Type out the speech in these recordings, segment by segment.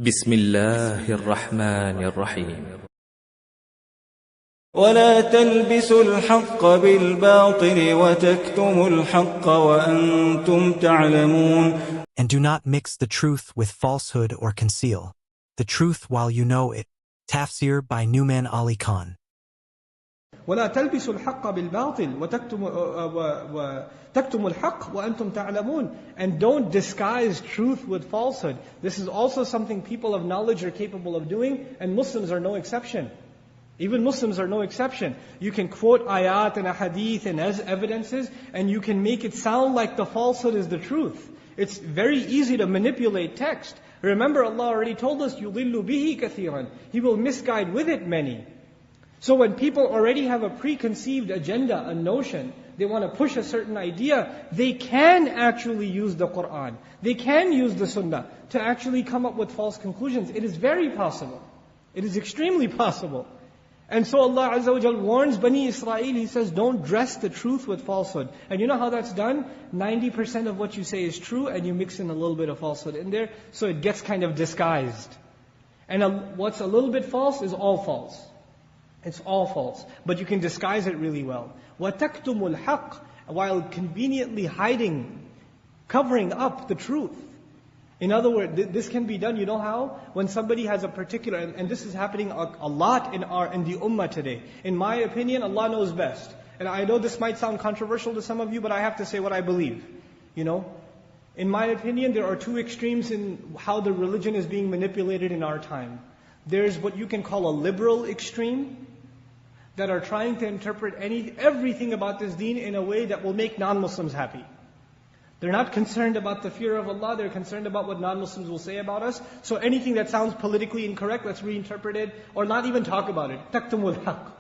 بسم الله الرحمن الرحيم. ولا تلبسوا الحق بالباطل وتكتموا الحق وأنتم تعلمون. And do not mix the truth with falsehood or conceal the truth while you know it. Tafseer by Numan Ali Khan. ولا تلبسوا الحق بالباطل وتكتموا الحق وأنتم تعلمون. And don't disguise truth with falsehood. This is also something people of knowledge are capable of doing, and Muslims are no exception. Even Muslims are no exception. You can quote ayat and ahadith and as evidences, and you can make it sound like the falsehood is the truth. It's very easy to manipulate text. Remember, Allah already told us, يُضِلُّ بِهِ كَثِيرًا. He will misguide with it many. So when people already have a preconceived agenda, a notion, they want to push a certain idea, they can actually use the Qur'an. They can use the Sunnah to actually come up with false conclusions. It is very possible. It is extremely possible. And so Allah Azza wa Jal warns Bani Israel, He says, don't dress the truth with falsehood. And you know how that's done? 90% of what you say is true, and you mix in a little bit of falsehood in there, so it gets kind of disguised. And what's a little bit false is all false. It's all false. But you can disguise it really well. وَتَكْتُمُ الْحَقِّ, while conveniently hiding, covering up the truth. In other words, this can be done, you know how? When somebody has a particular, and this is happening a lot in the ummah today. In my opinion, Allah knows best. And I know this might sound controversial to some of you, but I have to say what I believe. You know? In my opinion, there are two extremes in how the religion is being manipulated in our time. There's what you can call a liberal extreme, that are trying to interpret everything about this deen in a way that will make non-Muslims happy. They're not concerned about the fear of Allah, they're concerned about what non-Muslims will say about us. So anything that sounds politically incorrect, let's reinterpret it, or not even talk about it. تَكْتُمُ الْحَقِّ.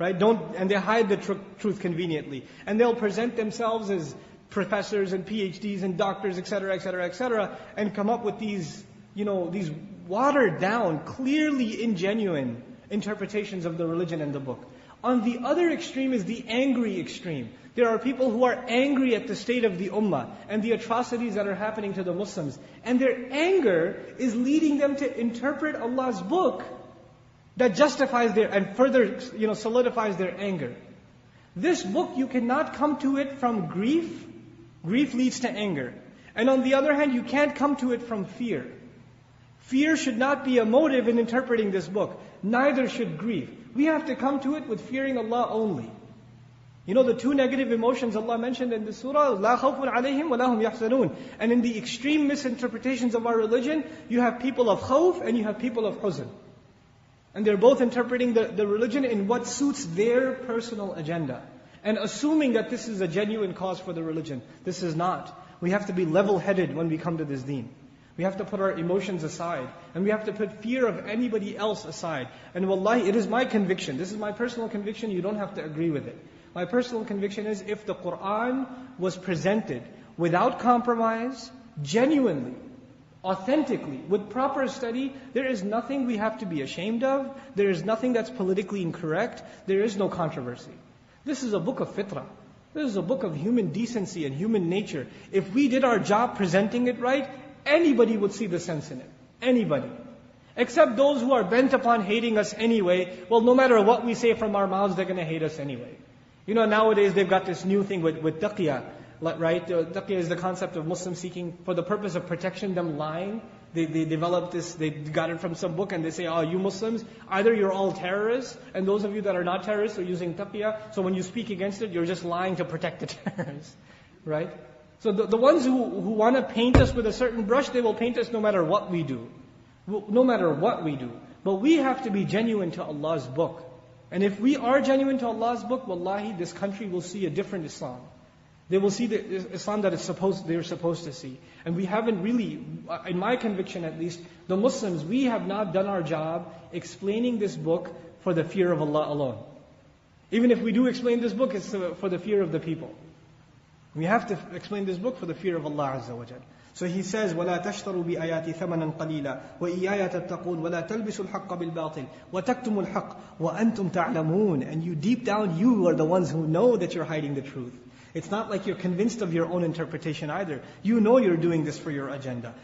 Right? And they hide the truth conveniently. And they'll present themselves as professors and PhDs and doctors, etc., etc., etc., and come up with these watered down, clearly ingenuine interpretations of the religion and the book. On the other extreme is the angry extreme. There are people who are angry at the state of the ummah and the atrocities that are happening to the Muslims. And their anger is leading them to interpret Allah's book that justifies and further solidifies their anger. This book, you cannot come to it from grief. Grief leads to anger. And on the other hand, you can't come to it from fear. Fear should not be a motive in interpreting this book. Neither should grief. We have to come to it with fearing Allah only. You know the two negative emotions Allah mentioned in the surah, لَا خَوْفٌ عَلَيْهِمْ وَلَا هُمْ يَحْزَنُونَ. And in the extreme misinterpretations of our religion, you have people of khawf and you have people of huzn. And they're both interpreting the religion in what suits their personal agenda. And assuming that this is a genuine cause for the religion. This is not. We have to be level-headed when we come to this deen. We have to put our emotions aside. And we have to put fear of anybody else aside. And wallahi, it is my conviction. This is my personal conviction. You don't have to agree with it. My personal conviction is if the Qur'an was presented without compromise, genuinely, authentically, with proper study, there is nothing we have to be ashamed of. There is nothing that's politically incorrect. There is no controversy. This is a book of fitrah. This is a book of human decency and human nature. If we did our job presenting it right, anybody would see the sense in it. Anybody. Except those who are bent upon hating us anyway. Well, no matter what we say from our mouths, they're going to hate us anyway. You know, nowadays they've got this new thing with taqiyya, right? Taqiyya is the concept of Muslims seeking, for the purpose of protection them lying. They developed this, they got it from some book and they say, oh, you Muslims, either you're all terrorists, and those of you that are not terrorists are using taqiyya, so when you speak against it, you're just lying to protect the terrorists. Right? So the ones who want to paint us with a certain brush, they will paint us no matter what we do. No matter what we do. But we have to be genuine to Allah's book. And if we are genuine to Allah's book, wallahi, this country will see a different Islam. They will see the Islam that they're supposed to see. And we haven't really, in my conviction at least, the Muslims, we have not done our job explaining this book for the fear of Allah alone. Even if we do explain this book, it's for the fear of the people. We have to explain this book for the fear of Allah Azza wa Jal. So he says, وَلَا تَشْتَرُوا بِآيَاتِ ثَمَنًا قَلِيلًا وَإِيَّايَ تَتَّقُونَ وَلَا تَلْبِسُوا الْحَقَّ بِالْبَاطِلِ وَتَكْتُمُوا الْحَقَّ وَأَنْتُمْ تَعْلَمُونَ. And you deep down, you are the ones who know that you're hiding the truth. It's not like you're convinced of your own interpretation either. You know you're doing this for your agenda.